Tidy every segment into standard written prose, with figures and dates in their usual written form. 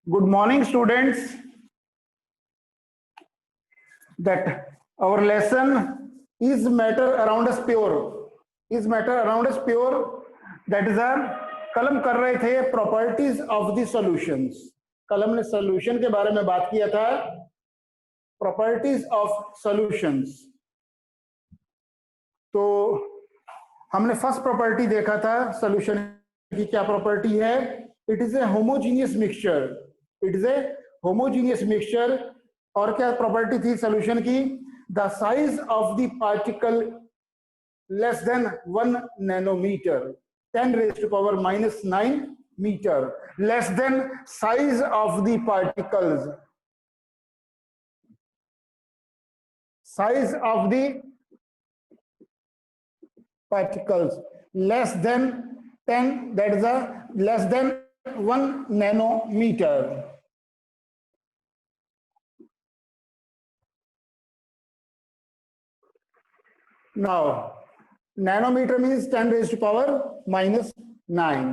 Good morning, students. That our lesson is matter around us pure. Is matter around us pure. That is our कलम कर रहे थे properties of the solutions. कलम ने solution के बारे में बात किया था, प्रॉपर्टीज ऑफ सॉल्यूशंस. तो हमने फर्स्ट प्रॉपर्टी देखा था सॉल्यूशन की. क्या प्रॉपर्टी है? It is a homogeneous mixture. It is a homogeneous mixture. और क्या प्रॉपर्टी थी सॉल्यूशन की? The size of the particle less than 1 nanometre, 10 raised to power minus 9 meter, less than size of the particles. Size of the particles less than 10, that is a less than 1 nanometer. Now nanometer means 10 raised to power minus 9.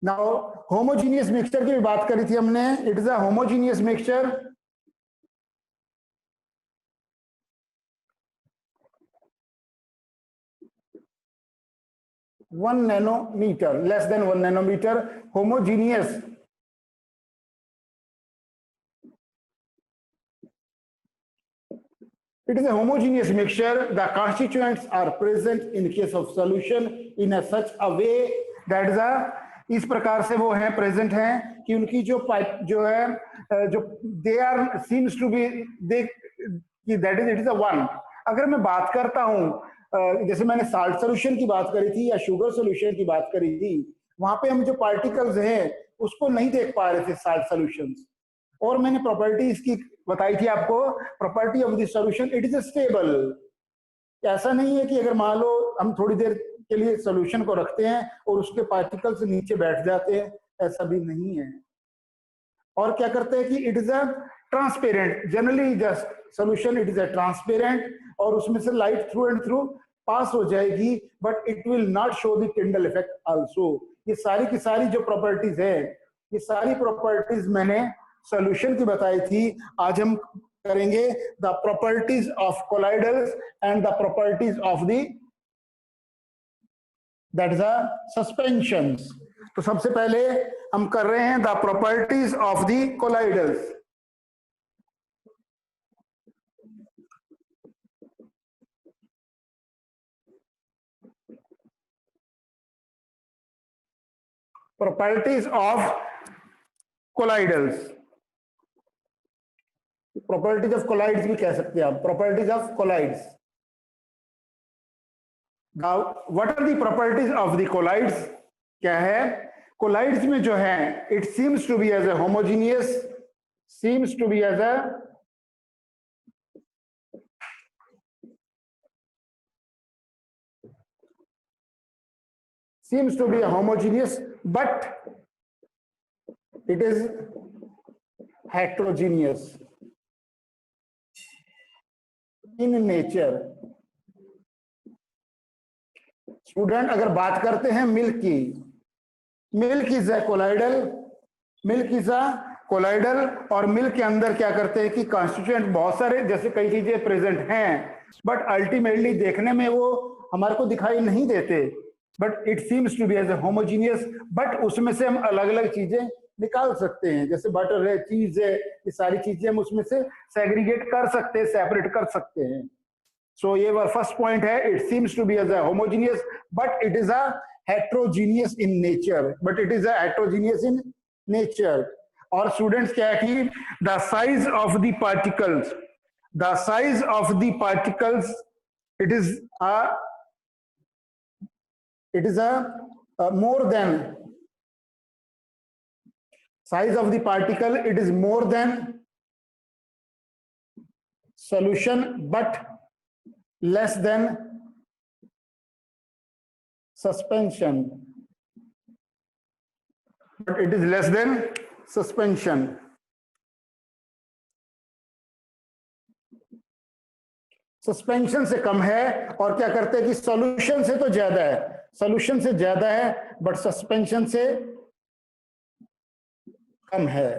Now homogeneous mixture की भी बात करी थी हमने. It is a homogeneous mixture. One nanometer, less than 1 nanometer, homogeneous. It is a homogeneous mixture. The constituents are present in case of solution in a such a way that is a, इस प्रकार से वो हैं present हैं कि उनकी जो pipe जो है जो they are seems to be they कि that is it is a one. अगर मैं बात करता हूं जैसे मैंने साल्ट सोल्यूशन की बात करी थी या शुगर सोल्यूशन की बात करी थी, वहां पे हम जो पार्टिकल्स हैं उसको नहीं देख पा रहे थे साल्ट सोल्यूशंस. और मैंने प्रॉपर्टीज की बताई थी आपको. Property of the solution, it is stable. ऐसा नहीं है कि अगर मान लो हम थोड़ी देर के लिए सॉल्यूशन को रखते हैं और उसके पार्टिकल्स नीचे बैठ जाते हैं, ऐसा भी नहीं है. और क्या करते हैं कि it is a transparent. Generally just solution it is a transparent और उसमें से light through and through pass हो जाएगी, but it will not show the Tyndall effect also. ये सारी की सारी जो प्रॉपर्टीज है, ये सारी प्रॉपर्टीज मैंने सॉल्यूशन की बताई थी. आज हम करेंगे the properties of colloidals and the properties of the that is the suspensions. तो सबसे पहले हम कर रहे हैं the properties of the colloidals. Properties of colloidals. Properties of colloids भी कह सकते हैं आप. Properties of colloids. What are the properties of the colloids? क्या है कोलाइड्स में जो है? It seems to be as a homogeneous, seems to be as a seems to be a homogeneous, but it is heterogeneous in nature. Student अगर बात करते हैं milk की, milk is a colloidal. Milk is a colloidal. और milk के अंदर क्या करते हैं कि कॉन्स्टिट्यूएंट बहुत सारे जैसे कई चीजें प्रेजेंट हैं, बट अल्टीमेटली देखने में वो हमारे को दिखाई नहीं देते. But it seems to be as a homogeneous. But उसमें से हम अलग अलग चीजें निकाल सकते हैं. जैसे बटर है, चीज है, ये सारी चीजें हम उसमें से सेग्रीगेट कर सकते हैं, सेपरेट कर सकते हैं. सो ये फर्स्ट पॉइंट है. It seems to be as a homogeneous but it is a heterogeneous in nature. But it is a heterogeneous in nature. और स्टूडेंट्स क्या है कि the size of the particles, the size of the particles it is a more than size of the particle, it is more than solution but less than suspension. But it is less than suspension. Suspension से कम है. और क्या करते हैं कि solution से तो ज्यादा है, सॉल्यूशन से ज्यादा है बट सस्पेंशन से कम है.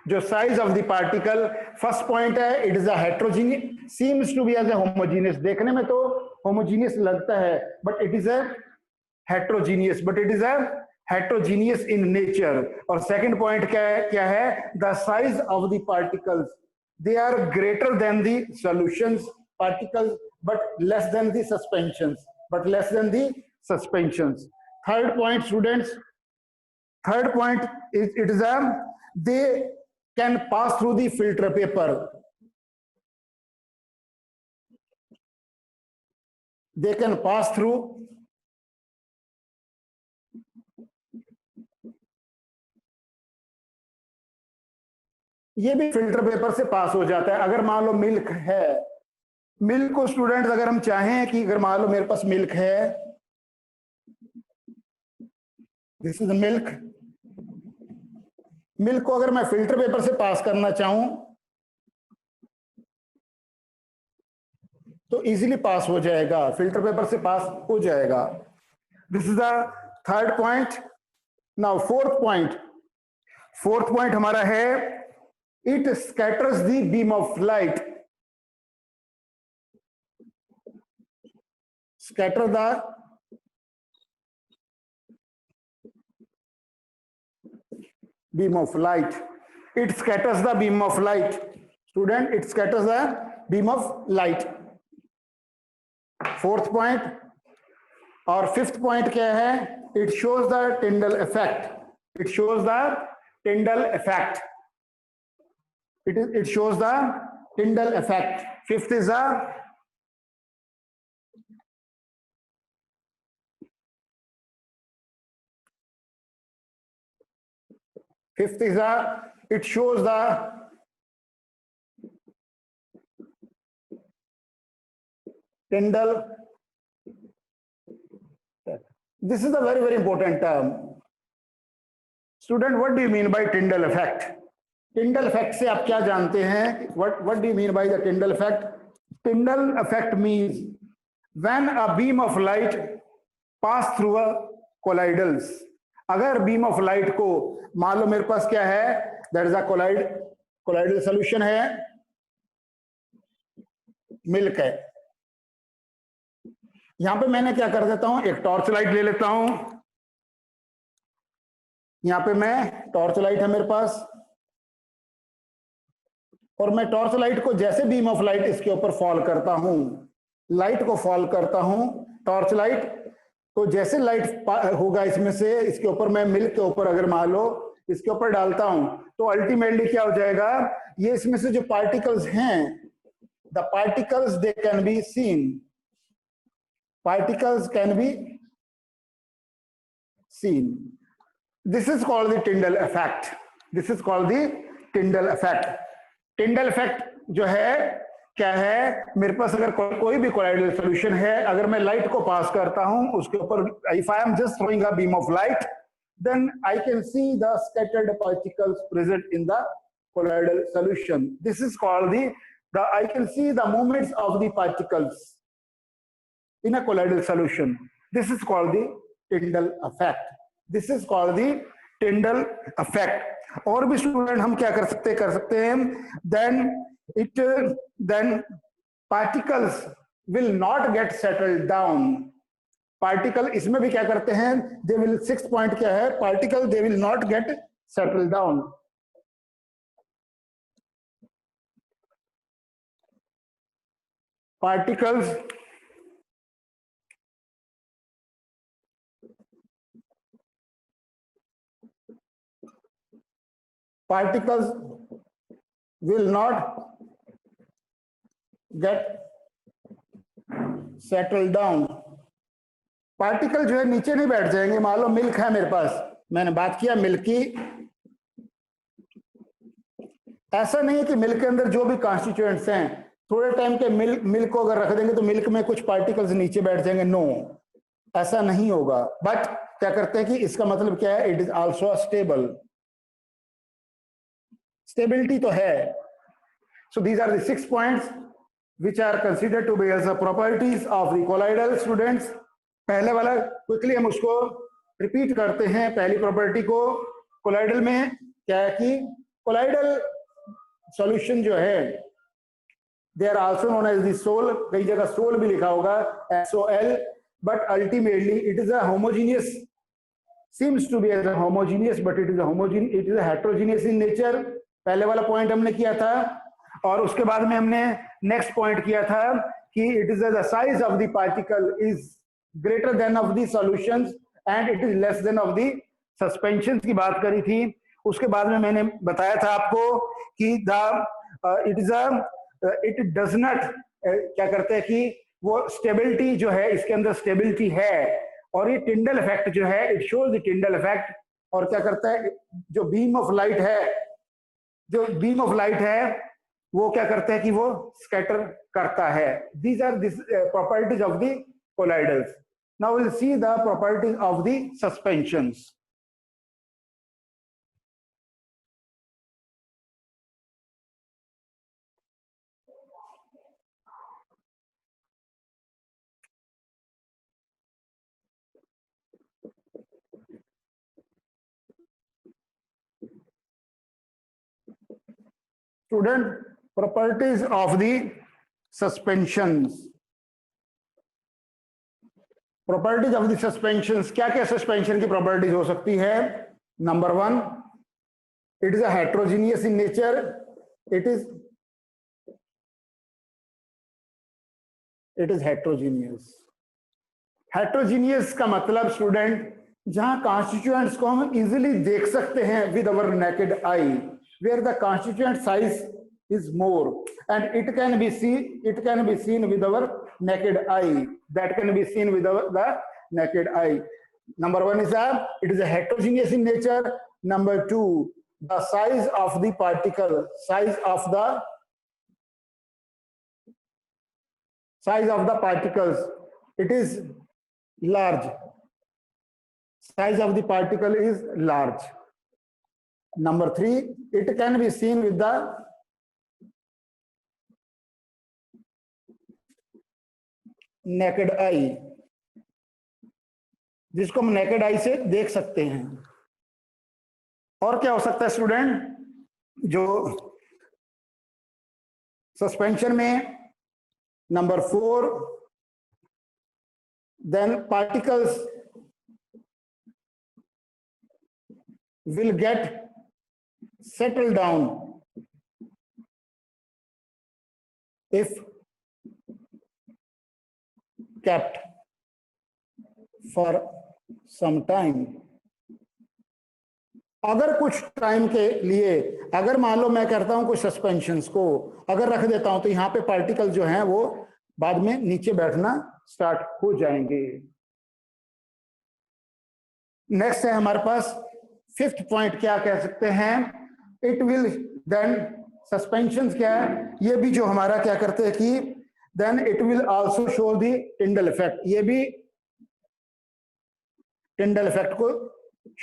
जो size of the particle, first point है it is a heterogeneous, seems to be as a homogeneous, देखने में तो होमोजीनियस लगता है but it is a heterogeneous, heterogeneous in nature. और सेकंड पॉइंट क्या है the size of the particles, they are greater than the solutions particles but less than the suspensions, third point students, third point is it is a they can pass through the filter paper, they can pass through ये भी filter paper से पास हो जाता है। अगर मान लो milk है, milk को स्टूडेंट्स अगर हम चाहें कि अगर मान लो मेरे पास मिल्क है, दिस इज मिल्क, मिल्क को अगर मैं फिल्टर पेपर से पास करना चाहूं तो इजीली पास हो जाएगा, फिल्टर पेपर से पास हो जाएगा। This is the third point. Now fourth point हमारा है it scatters the beam of light, scatter the beam of light, it scatters the beam of light, student it scatters the beam of light, fourth point. और fifth point क्या है, it shows the Tyndall effect, it shows the Tyndall effect, it shows the Tyndall effect। fifth is a it shows the Tyndall, this is a very very important term student, what do you mean by Tyndall effect? Tyndall effect से आप क्या जानते हैं, what do you mean by the Tyndall effect? Tyndall effect means when a beam of light pass through a colloidals, अगर beam of light को मान लो मेरे पास क्या है, that is a colloidal solution है, मिल्क है, यहां पे मैंने क्या कर देता हूं, एक टॉर्च लाइट ले लेता हूं, यहां पे मैं टॉर्च लाइट है मेरे पास, और मैं टॉर्च लाइट को जैसे बीम ऑफ लाइट इसके ऊपर फॉल करता हूं, लाइट को फॉल करता हूं, टॉर्च लाइट तो जैसे लाइट होगा इसमें से, इसके ऊपर मैं मिल्क के ऊपर अगर मान लो इसके ऊपर डालता हूं तो अल्टीमेटली क्या हो जाएगा, ये इसमें से जो पार्टिकल्स हैं, the particles they can be seen, particles can be seen, this is called the Tyndall effect, this is called the Tyndall effect. Tyndall effect जो है क्या है, मेरे पास अगर कोई भी कोलाइडल सॉल्यूशन है, अगर मैं लाइट को पास करता हूं उसके ऊपर, if I am just throwing a beam of light, then I can see the scattered particles present in the colloidal solution. This is called I can see the movements of the particles in a colloidal solution. This is called the Tyndall effect. This is called the Tyndall effect. और भी student हम क्या कर सकते हैं, then particles will not get settled down. Particle इसमें भी क्या करते हैं, दे विल, सिक्स्थ पॉइंट क्या है, particle they will not get settle down, particles will not get settle down, particle जो है नीचे नहीं बैठ जाएंगे। मान लो मिल्क है मेरे पास, मैंने बात किया मिल्क की, ऐसा नहीं है कि मिल्क के अंदर जो भी कॉन्स्टिट्यूएंट्स हैं थोड़े टाइम के मिल्क को अगर रख देंगे तो मिल्क में कुछ पार्टिकल्स नीचे बैठ जाएंगे, नो, ऐसा नहीं होगा। बट क्या करते हैं कि इसका मतलब क्या है, it is also stable, stability तो है। So these are the 6 points which are considered to be as the properties of the colloidal students। पहले वाला क्विकली हम उसको रिपीट करते हैं। पहली प्रॉपर्टी को, कोलाइडल में क्या है कि कोलाइडल सॉल्यूशन जो है they are also known as the sol, कई जगह सोल भी लिखा होगा SOL, but ultimately it is a homogeneous, seems to be as a homogeneous but it is a heterogeneous in nature। पहले वाला पॉइंट हमने किया था, और उसके बाद में हमने नेक्स्ट पॉइंट किया था कि it is the size of the particle is greater than of the solutions and it is less than of the suspensions की बात करी थी। उसके बाद में मैंने बताया था आपको कि इट डज नॉट, क्या करते हैं कि वो स्टेबिलिटी जो है, इसके अंदर स्टेबिलिटी है, और ये टिंडल इफेक्ट जो है it shows the Tyndall effect. और क्या करता है, जो बीम ऑफ लाइट है वो क्या करता है कि वो स्कैटर करता है। These are this properties of the colloidals. Now will see the properties of the suspensions. Student, properties of the suspensions। Properties of the suspensions, क्या क्या सस्पेंशन की प्रॉपर्टीज हो सकती है? Number 1, it is a heterogeneous in nature. It is heterogeneous. Heterogeneous का मतलब student, जहां constituents को हम इजीली देख सकते हैं with our naked eye, where the constituent size is more and it can be seen with our naked eye, that can be seen with the naked eye। Number 1 is it is a heterogeneous in nature। Number 2, the size of the particle, size of the particles, it is large, size of the particle is large। Number 3, it can be seen with the naked eye, जिसको हम naked eye से देख सकते हैं। और क्या हो सकता है स्टूडेंट, जो सस्पेंशन में? Number 4, then particles will get settle down if kept for some time। अगर कुछ टाइम के लिए, अगर मान लो मैं करता हूं कुछ सस्पेंशंस को अगर रख देता हूं, तो यहां पे पार्टिकल जो हैं वो बाद में नीचे बैठना स्टार्ट हो जाएंगे। नेक्स्ट है हमारे पास 5th पॉइंट, क्या कह सकते हैं? इट विल देन, सस्पेंशन क्या है? ये भी जो हमारा क्या करते हैं कि then it will also show the Tyndall effect, ये भी टिंडल इफेक्ट को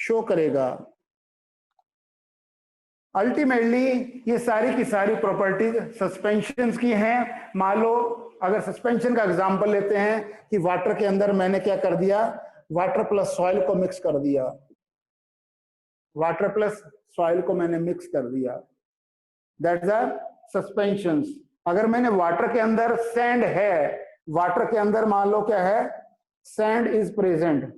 शो करेगा। अल्टीमेटली ये सारी की सारी प्रॉपर्टीज सस्पेंशन की हैं। मान लो अगर सस्पेंशन का एग्जांपल लेते हैं कि वाटर के अंदर मैंने क्या कर दिया, वाटर प्लस सॉइल को मिक्स कर दिया, वाटर प्लस सॉइल को मैंने मिक्स कर दिया, दैट्स द सस्पेंशंस। अगर मैंने वाटर के अंदर सैंड है, वाटर के अंदर मान लो क्या है, सैंड इज प्रेजेंट,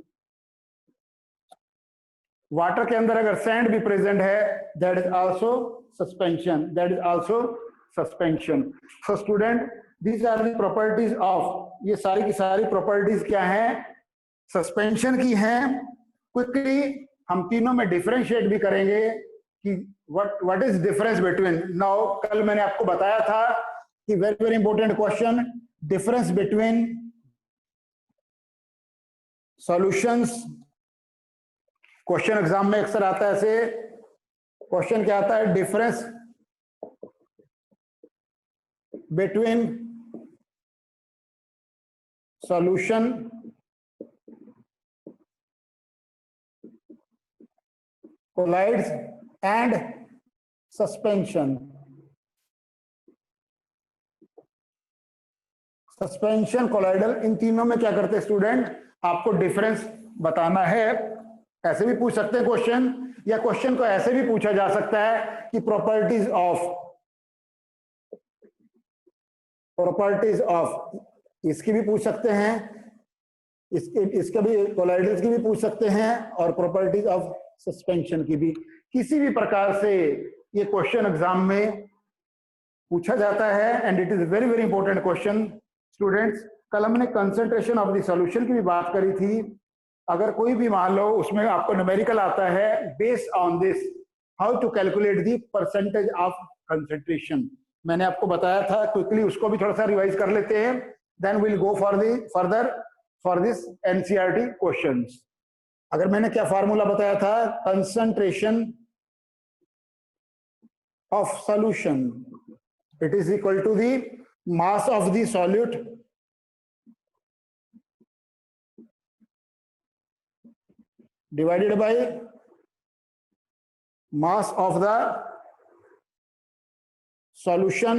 वाटर के अंदर अगर सैंड भी प्रेजेंट है, that is also suspension, that is also suspension. So student, these are the properties of, ये सारी की सारी प्रॉपर्टीज क्या हैं? सस्पेंशन की हैं। क्विकली हम तीनों में डिफरेंशिएट भी करेंगे कि what is difference between. Now कल मैंने आपको बताया था कि very very important question, difference between solutions. Question exam में अक्सर आता है ऐसे, क्वेश्चन क्या आता है? Difference between solution colloids and suspension. Suspension, colloidal, इन तीनों में क्या करते हैं स्टूडेंट? आपको डिफरेंस बताना है ऐसे भी पूछ सकते हैं क्वेश्चन, या क्वेश्चन को ऐसे भी पूछा जा सकता है कि प्रॉपर्टीज ऑफ इसकी भी पूछ सकते हैं, इसका भी, कोलाइडल्स की भी पूछ सकते हैं, और प्रॉपर्टीज ऑफ सस्पेंशन की भी। किसी भी प्रकार से ये क्वेश्चन एग्जाम में पूछा जाता है, and it is very very important question students. कल हमने कंसंट्रेशन ऑफ द सॉल्यूशन की भी बात करी थी। अगर कोई भी मान लो उसमें आपको न्यूमेरिकल आता है, based on this how to calculate the percentage of concentration, मैंने आपको बताया था, क्विकली उसको भी थोड़ा सा रिवाइज कर लेते हैं, then will go for the further for this NCERT questions. अगर मैंने क्या फार्मूला बताया था, concentration of solution, it is equal to the mass of the solute divided by mass of the solution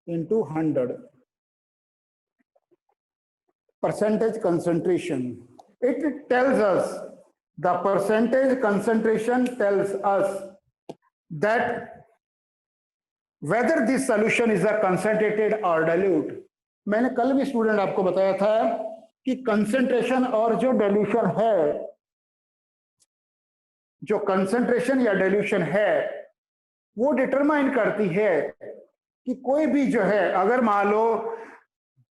into 100 percentage concentration. It tells us, the percentage concentration tells us that whether this solution is a concentrated or dilute. मैंने कल भी student आपको बताया था कि concentration और जो dilution है, जो कंसंट्रेशन या डाइल्यूशन है वो डिटरमाइन करती है कि कोई भी जो है, अगर मान लो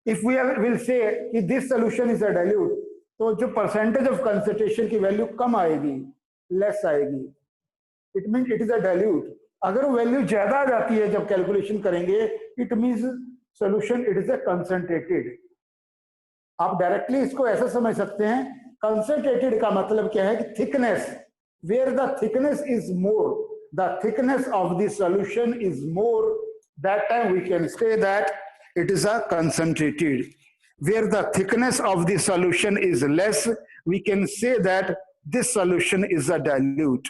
इफ वी विल से कि this solution is a dilute, तो जो परसेंटेज ऑफ कंसंट्रेशन की वैल्यू कम आएगी, लेस आएगी, it mean it is a dilute. अगर वो वैल्यू ज्यादा आ जाती है जब कैलकुलेशन करेंगे, it means solution it is a concentrated. आप डायरेक्टली इसको ऐसा समझ सकते हैं, कंसंट्रेटेड का मतलब क्या है कि thickness, where the thickness is more, the thickness of the solution is more, that time we can say that it is a concentrated. Where the thickness of the solution is less, we can say that this solution is a dilute.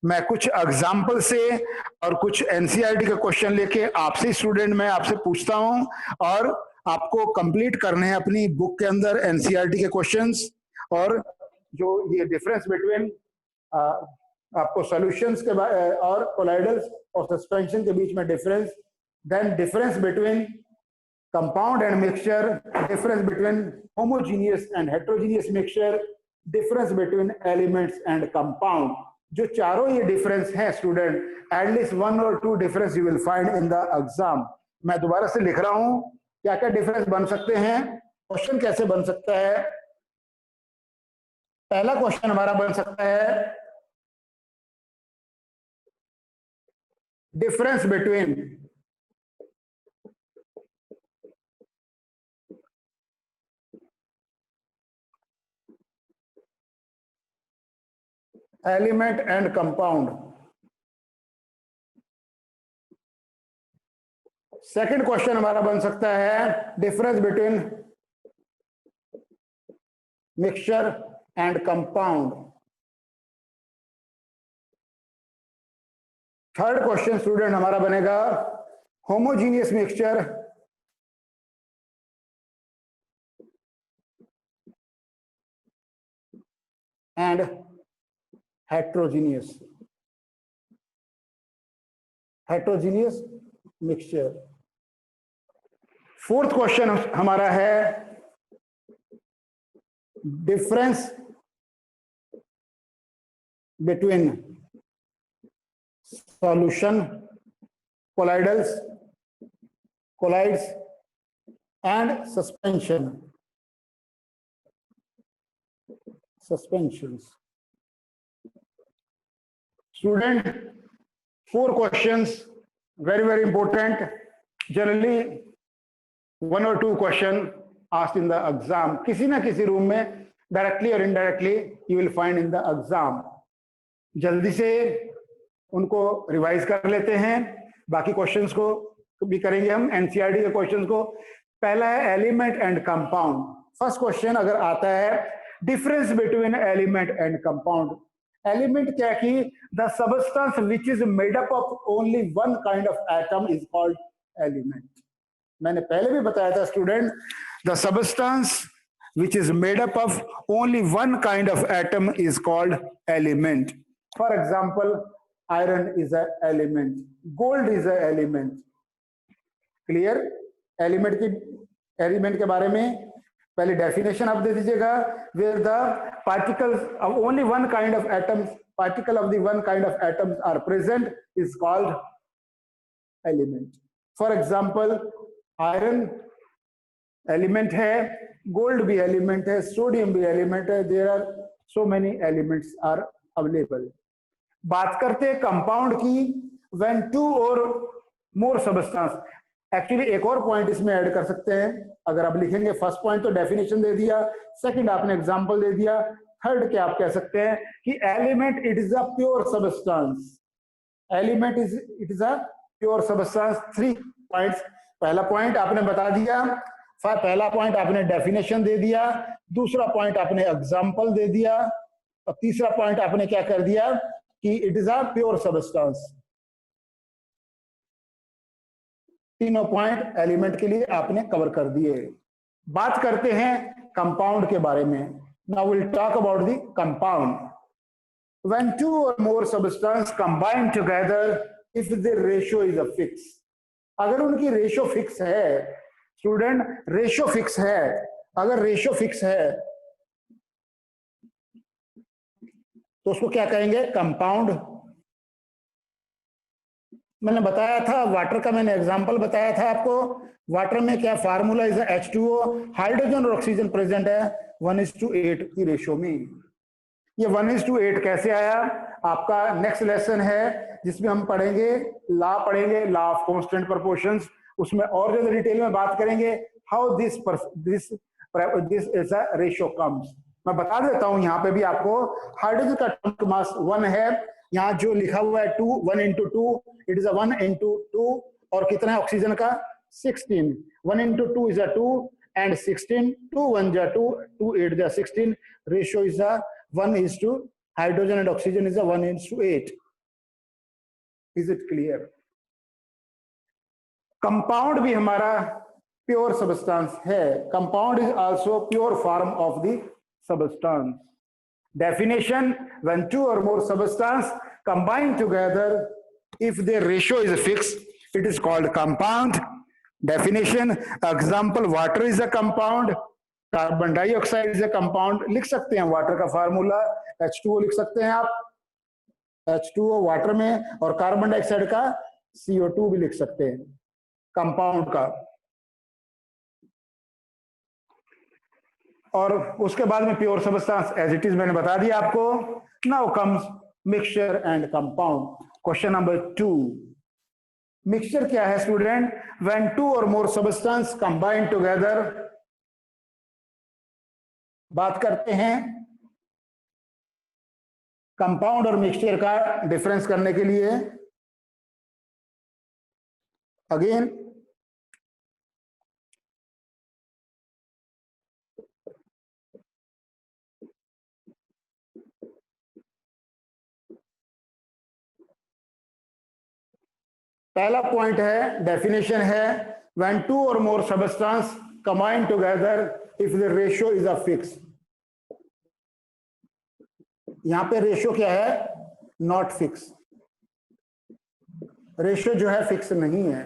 मैं कुछ example से और कुछ NCERT का question लेके आपसे student मैं आपसे पूछता हूं, और आपको कंप्लीट करने हैं अपनी बुक के अंदर एनसीईआरटी के क्वेश्चंस, और जो ये डिफरेंस बिटवीन आपको सॉल्यूशंस के और कोलाइडल्स और सस्पेंशन के बीच में difference, then difference between compound and mixture, difference between homogeneous and heterogeneous mixture, difference between elements and compound. जो चारों ये डिफरेंस हैं student, at least 1 or 2 difference you will find in the exam. मैं दोबारा से लिख रहा हूं, क्या क्या डिफरेंस बन सकते हैं, क्वेश्चन कैसे बन सकता है। पहला क्वेश्चन हमारा बन सकता है difference between element and compound. Second question हमारा बन सकता है difference between mixture and compound. Third question student हमारा बनेगा homogeneous mixture and heterogeneous mixture. Fourth question हमारा है difference between solution colloids and suspensions. Student, 4 questions, very very important. Generally 1 or 2 question asked in the exam. किसी ना किसी room में directly or indirectly you will find in the exam. जल्दी से उनको revise कर लेते हैं, बाकी क्वेश्चंस को भी करेंगे हम एनसीईआरटी के क्वेश्चंस को। पहला है element and compound. First question अगर आता है difference between element and compound. Element क्या कि the substance which is made up of only one kind of atom is called element. मैंने पहले भी बताया था student, the substance which is made up of only one kind of atom is called element. For example, iron is an element, gold is an element. Clear? Element के बारे में पहले definition आप दे दीजिएगा. where the particles of only one kind of atoms, particle of the one kind of atoms are present is called element. For example, iron element है, gold भी element है, sodium भी एलिमेंट है. There are so many elements are available. बात करते हैं compound की. When two और मोर सब्सटेंस, एक्चुअली एक और पॉइंट इसमें ऐड कर सकते हैं. अगर आप लिखेंगे, फर्स्ट पॉइंट तो डेफिनेशन दे दिया, सेकंड आपने एग्जांपल दे दिया, थर्ड क्या आप कह सकते हैं कि element it is a pure substance. Element it is a pure substance. 3 points. पहला पॉइंट आपने बता दिया, पहला पॉइंट आपने डेफिनेशन दे दिया, दूसरा पॉइंट आपने एग्जांपल दे दिया, और तीसरा पॉइंट आपने क्या कर दिया कि it is a pure substance. तीनों पॉइंट एलिमेंट के लिए आपने कवर कर दिए. बात करते हैं कंपाउंड के बारे में. Now will talk about the compound. When two और more substance combine together if the ratio is a fix. अगर उनकी रेशियो फिक्स है स्टूडेंट, रेशियो फिक्स है, अगर रेशियो फिक्स है तो उसको क्या कहेंगे? कंपाउंड. मैंने बताया था वाटर का, मैंने एग्जांपल बताया था आपको. वाटर में क्या फार्मूला इज H2O, हाइड्रोजन और ऑक्सीजन प्रेजेंट है 1:8 की रेशियो में. ये 1:8 कैसे आया? आपका नेक्स्ट लेसन है जिसमें हम पढ़ेंगे लॉ ऑफ कांस्टेंट प्रोपोर्शंस. उसमें और ज्यादा डिटेल में बात करेंगे how this is a ratio comes. मैं बता देता हूं यहाँ पे भी आपको. हाइड्रोजन का एटॉमिक मास 1 है, यहाँ जो लिखा हुआ है 2, 1 into 2, it is a 1 into 2. और कितना है ऑक्सीजन का? 16. 1 into 2 is a 2 and 16. 2 1 is 2, 2 8 is 16. Ratio is a 1:, hydrogen and oxygen is a 1:8. Is it clear? Compound भी हमारा प्योर सब्सटेंस है. Compound is also pure form of the substance. Definition, when two और more substance combine together if the ratio is fixed it is called compound. Definition, example, water is a compound, carbon dioxide is a compound. लिख सकते हैं water का formula H2O लिख सकते हैं आप, H2O water में, और कार्बन डाइऑक्साइड का CO2 भी लिख सकते हैं कंपाउंड का. और उसके बाद में pure substance as it is मैंने बता दिया आपको. Now comes mixture and compound. Question number 2. Mixture क्या है स्टूडेंट? व्हेन टू और मोर सब्सटेंस कंबाइन टुगेदर. बात करते हैं कंपाउंड और मिक्सचर का डिफरेंस करने के लिए. अगेन पहला पॉइंट है, डेफिनेशन है, व्हेन टू और more substance combine together if the ratio is a fix. यहां पे रेशियो क्या है? Not fix. रेशियो जो है फिक्स नहीं है.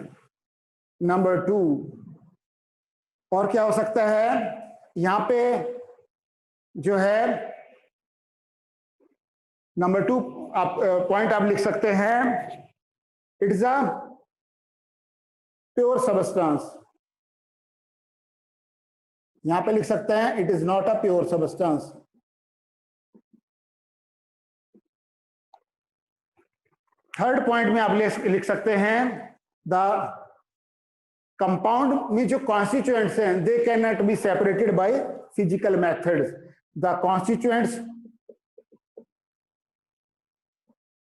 नंबर 2, और क्या हो सकता है? यहां पे जो है नंबर 2 आप पॉइंट आप लिख सकते हैं, it is a pure substance. यहां पे लिख सकते हैं it is not a pure substance. Third point में आप लिख सकते हैं द कंपाउंड में जो कॉन्स्टिट्यूएंट्स हैं they can not be separated by physical methods. The constituents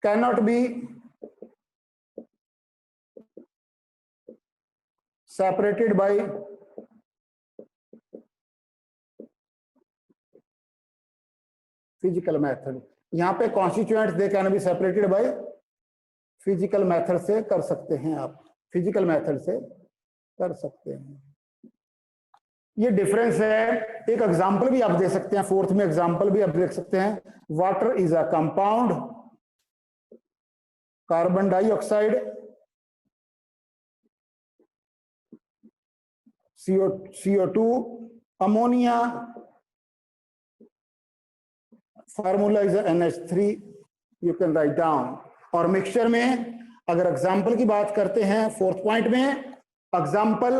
can not be separated by physical method. यहां पे constituents they can be separated by physical method से कर सकते हैं आप, physical method से कर सकते हैं. ये डिफरेंस है। एक एग्जांपल भी आप दे सकते हैं, फोर्थ में एग्जांपल भी आप देख सकते हैं। Water is a compound, carbon dioxide CO2 ammonia, formula is NH3, you can write down. और मिक्सचर में अगर एग्जाम्पल की बात करते हैं फोर्थ पॉइंट में, एग्जाम्पल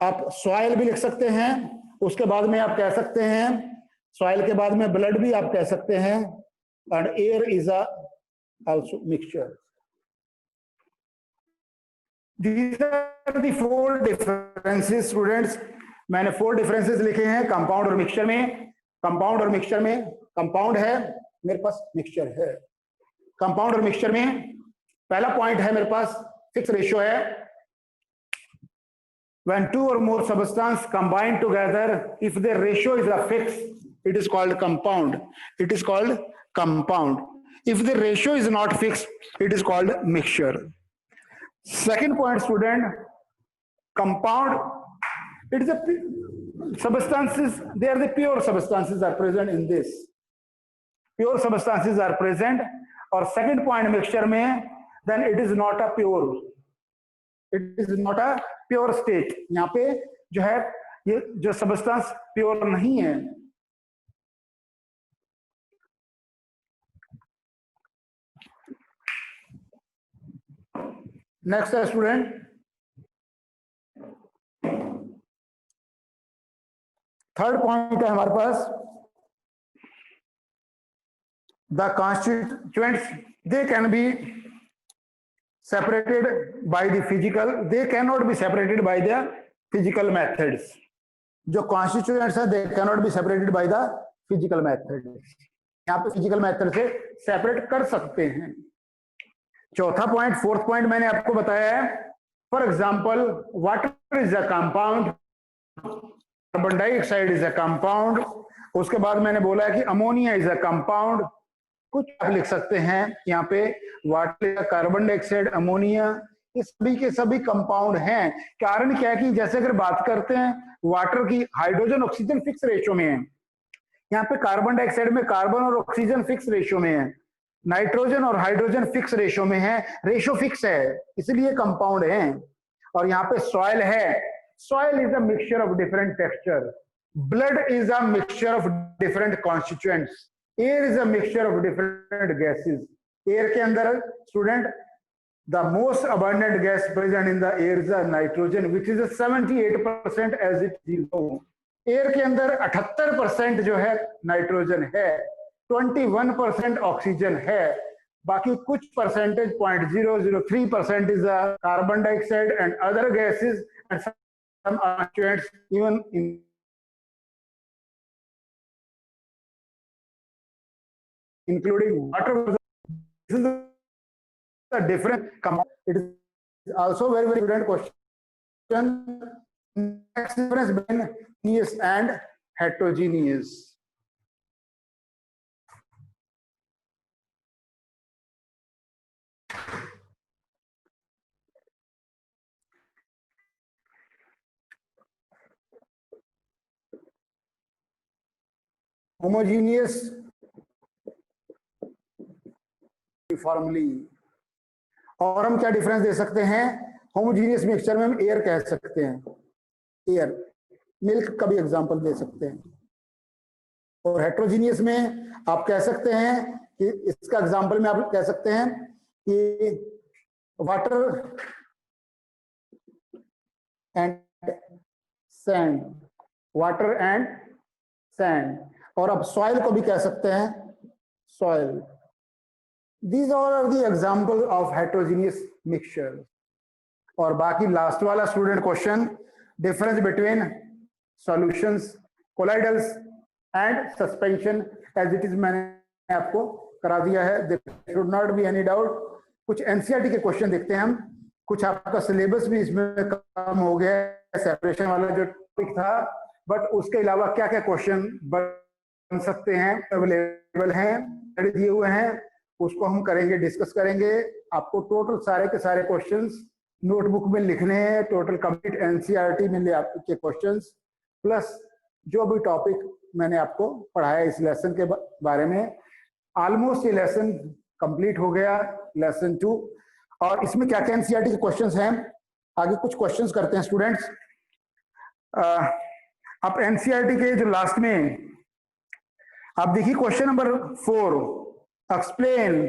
आप सॉइल भी लिख सकते हैं, उसके बाद में आप कह सकते हैं, सॉइल के बाद में ब्लड भी आप कह सकते हैं, and air is also mixture. These are the 4 differences students. मैंने 4 डिफरेंसेस लिखे हैं कंपाउंड और मिक्सचर में। कंपाउंड और मिक्सचर में, कंपाउंड है मेरे पास, मिक्सचर है। कंपाउंड और मिक्सचर में पहला पॉइंट है मेरे पास फिक्स रेशियो है। When 2 or more substances combine together, if their ratio is a fixed, it is called compound. It is called compound. If the ratio is not fixed, it is called mixture. Second point, student, compound, it is a substances, they are the pure substances are present in this. Pure substances are present. और second point mixture में, then it is not a pure. It is not a pure state. यहाँ पे जो है ये जो substance pure नहीं है। नेक्स्ट है स्टूडेंट, थर्ड पॉइंट है हमारे पास, the constituents they can be separated by the physical, they cannot be separated by the physical methods. जो constituents है they cannot be separated by the physical methods. यहाँ पे physical method से separate कर सकते हैं। चौथा पॉइंट, फोर्थ पॉइंट मैंने आपको बताया है। For example, water is a compound, carbon dioxide is a compound, उसके बाद मैंने बोला कि अमोनिया इज अ कंपाउंड। कुछ आप लिख सकते हैं यहाँ पे, वाटर, कार्बन डाइऑक्साइड, अमोनिया, ये सभी के सभी कंपाउंड हैं। कारण क्या है कि जैसे अगर बात करते हैं वाटर की, हाइड्रोजन ऑक्सीजन फिक्स रेशियो में है, यहाँ पे कार्बन डाइऑक्साइड में कार्बन और ऑक्सीजन फिक्स रेशियो में है, नाइट्रोजन और हाइड्रोजन फिक्स रेशियो में है, रेशियो फिक्स है, इसलिए कंपाउंड है। और यहाँ पे सॉइल है, soil is a mixture of different texture, blood is a mixture of different constituents, air is a mixture of different gases. Air के अंदर student the most abundant gas present in the air is nitrogen which is 78% as it is. Air के अंदर 78% जो है nitrogen है, 21% oxygen है, बाकी कुछ percentage 0.003% is carbon dioxide and other gases and some constituents even in including water. This is the different compound. It is also very important question. Next difference between homogeneous and heterogeneous. Homogeneous uniformly, और हम क्या difference दे सकते हैं, homogeneous mixture में हम air कह सकते हैं, एयर, मिल्क का भी एग्जांपल दे सकते हैं। और हेट्रोजीनियस में आप कह सकते हैं कि इसका एग्जांपल में आप कह सकते हैं कि water and sand, water and sand, और आप सॉइल को भी कह सकते हैं soil. These all are the example of heterogeneous mixture. और बाकी लास्ट वाला student question, difference between solutions, colloidals and suspension as it is, मैंने आपको करा दिया है, there should not be any doubt. कुछ एनसीईआरटी के क्वेश्चन देखते हैं हम, कुछ आपका सिलेबस भी इसमें कम हो गया है, सेपरेशन वाला जो टॉपिक था, बट उसके अलावा क्या क्या क्वेश्चन बन सकते हैं, अवेलेबल हैं, दिए हुए हैं, उसको हम करेंगे, डिस्कस करेंगे। आपको टोटल सारे के सारे क्वेश्चंस नोटबुक में लिखने हैं, टोटल कंप्लीट एनसीईआरटी में आपके क्वेश्चंस प्लस जो भी टॉपिक मैंने आपको पढ़ाया इस लेसन के बारे में। ऑलमोस्ट ये लेसन कंप्लीट हो गया, लेसन 2। और इसमें क्या क्या एनसीईआरटी के क्वेश्चंस हैं, आगे कुछ क्वेश्चंस करते हैं स्टूडेंट्स। अब एनसीईआरटी के जो लास्ट में आप देखिए question number 4, explain.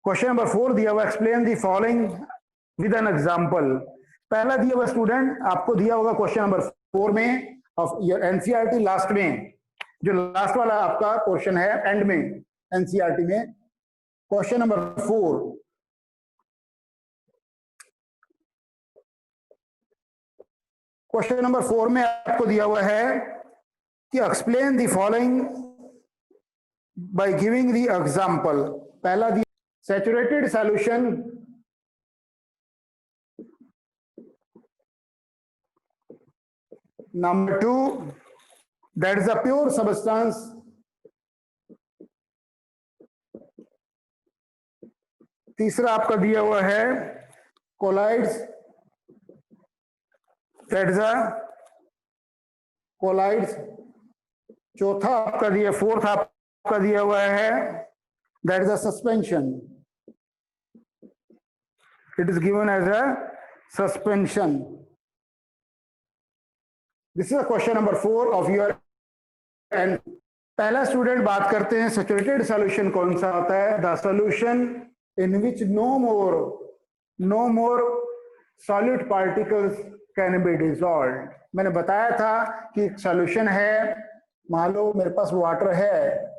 Question number 4 दिया हुआ, explain the following with an example. पहला दिया हुआ स्टूडेंट आपको दिया होगा क्वेश्चन नंबर 4 में ऑफ योर एनसीईआरटी, लास्ट में जो लास्ट वाला आपका क्वेश्चन है एंड में एनसीईआरटी में, क्वेश्चन नंबर 4। क्वेश्चन नंबर 4 में आपको दिया हुआ है कि explain the following by giving the example. पहला दिया saturated solution, number 2 that is a pure substance, तीसरा आपका दिया हुआ है colloids, that is a colloids. चौथा आपका दिया, फोर्थ आपका दिया हुआ है that is a suspension, it is given as a suspension. This is question number 4 of your end. पहला स्टूडेंट बात करते हैं सैचुरेटेड सॉल्यूशन कौन सा होता है, the solution in which no more solid particles can be dissolved. मैंने बताया था कि एक सॉल्यूशन है, मान लो मेरे पास वाटर है,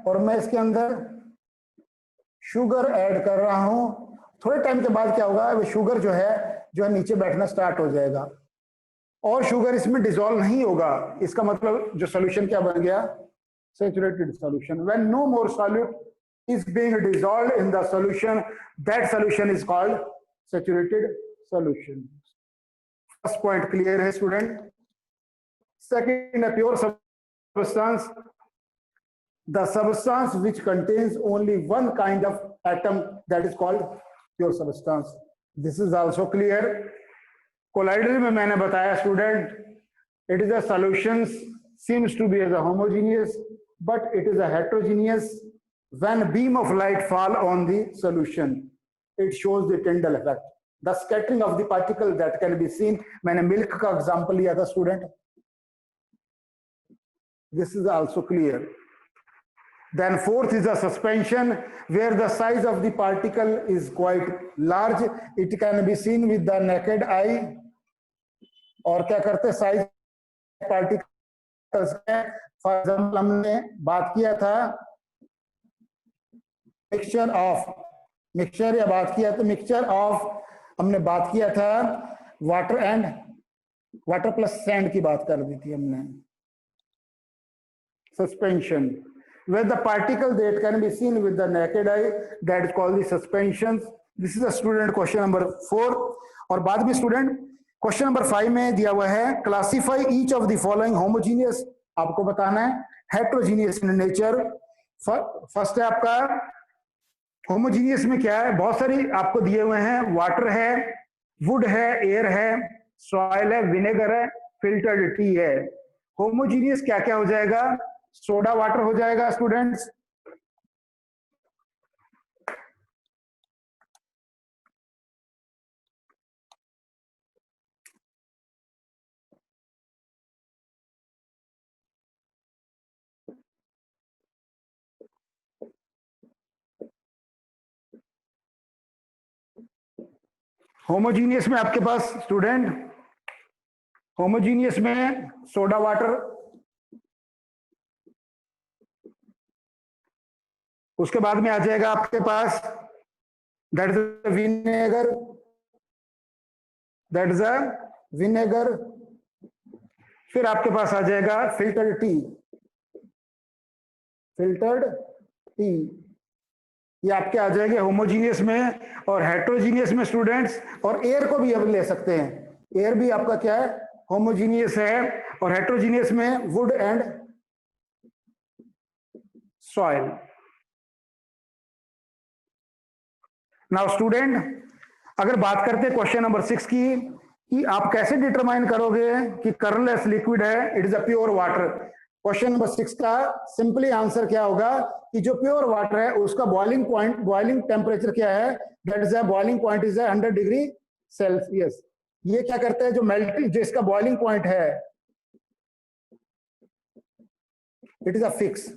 और मैं इसके अंदर शुगर ऐड कर रहा हूं। थोड़े टाइम के बाद क्या होगा, वो शुगर जो है नीचे बैठना स्टार्ट हो जाएगा और शुगर इसमें डिसॉल्व नहीं होगा। इसका मतलब जो सॉल्यूशन क्या बन गया, saturated solution. When no more solute is being dissolved in the solution, that solution is called saturated solution. First point clear है student. Second, a pure substance, the substance which contains only one kind of atom, that is called pure substance. This is also clear. Colloidal में मैंने बताया student, it is a solution seems to be as a homogeneous, but it is a heterogeneous. When a beam of light fall on the solution, it shows the Tyndall effect, the scattering of the particle that can be seen. मैंने milk का example लिया था student. This is also clear. Then fourth is a suspension, where the size of the particle is quite large. It can be seen with the naked eye. और क्या करते size particles है, for example हमने बात किया था mixture या बात किया तो मिक्सचर ऑफ, हमने बात किया था वाटर प्लस सैंड की बात कर दी थी हमने। Suspension, where the particle that can be seen with the naked eye, that is called the suspensions. This is a student question number 4. और बाद में स्टूडेंट क्वेश्चन नंबर 5 में दिया हुआ है classify each of the following homogeneous, आपको बताना है हेट्रोजीनियस इन नेचर। फर्स्ट है आपका होमोजीनियस में क्या है, बहुत सारी आपको दिए हुए हैं, वाटर है, वुड है, एयर है, सॉइल है, विनेगर है, फिल्टर्ड टी है। होमोजीनियस क्या क्या हो जाएगा, सोडा वाटर हो जाएगा स्टूडेंट्स, होमोजीनियस में आपके पास स्टूडेंट, होमोजीनियस में सोडा वाटर, उसके बाद में आ जाएगा आपके पास दैट इज विनेगर, फिर आपके पास आ जाएगा फिल्टर्ड टी, ये आपके आ जाएंगे होमोजीनियस में। और हेट्रोजीनियस में स्टूडेंट्स, और एयर को भी हम ले सकते हैं, एयर भी आपका क्या है, होमोजीनियस है। और हेट्रोजीनियस में would and soil. Now student अगर बात करते हैं क्वेश्चन नंबर 6 की, कि आप कैसे डिटरमाइन करोगे कि कलरलेस लिक्विड है, it is a pure water. Question number 6 का सिंपली आंसर क्या होगा कि जो प्योर वाटर है उसका बॉइलिंग पॉइंट, बॉइलिंग टेम्परेचर क्या है, that is a boiling point is 100 degree Celsius. ये क्या करते हैं, जो मेल्टिंग, जो इसका बॉइलिंग पॉइंट है, it is a fix.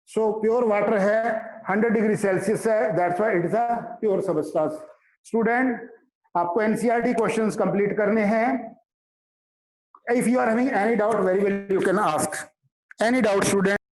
So pure water है 100 डिग्री सेल्सियस है, that's why it is a pure substance. Student, आपको एनसीईआरटी क्वेश्चंस कंप्लीट करने हैं। If you are having any doubt, very well you can ask any doubt student.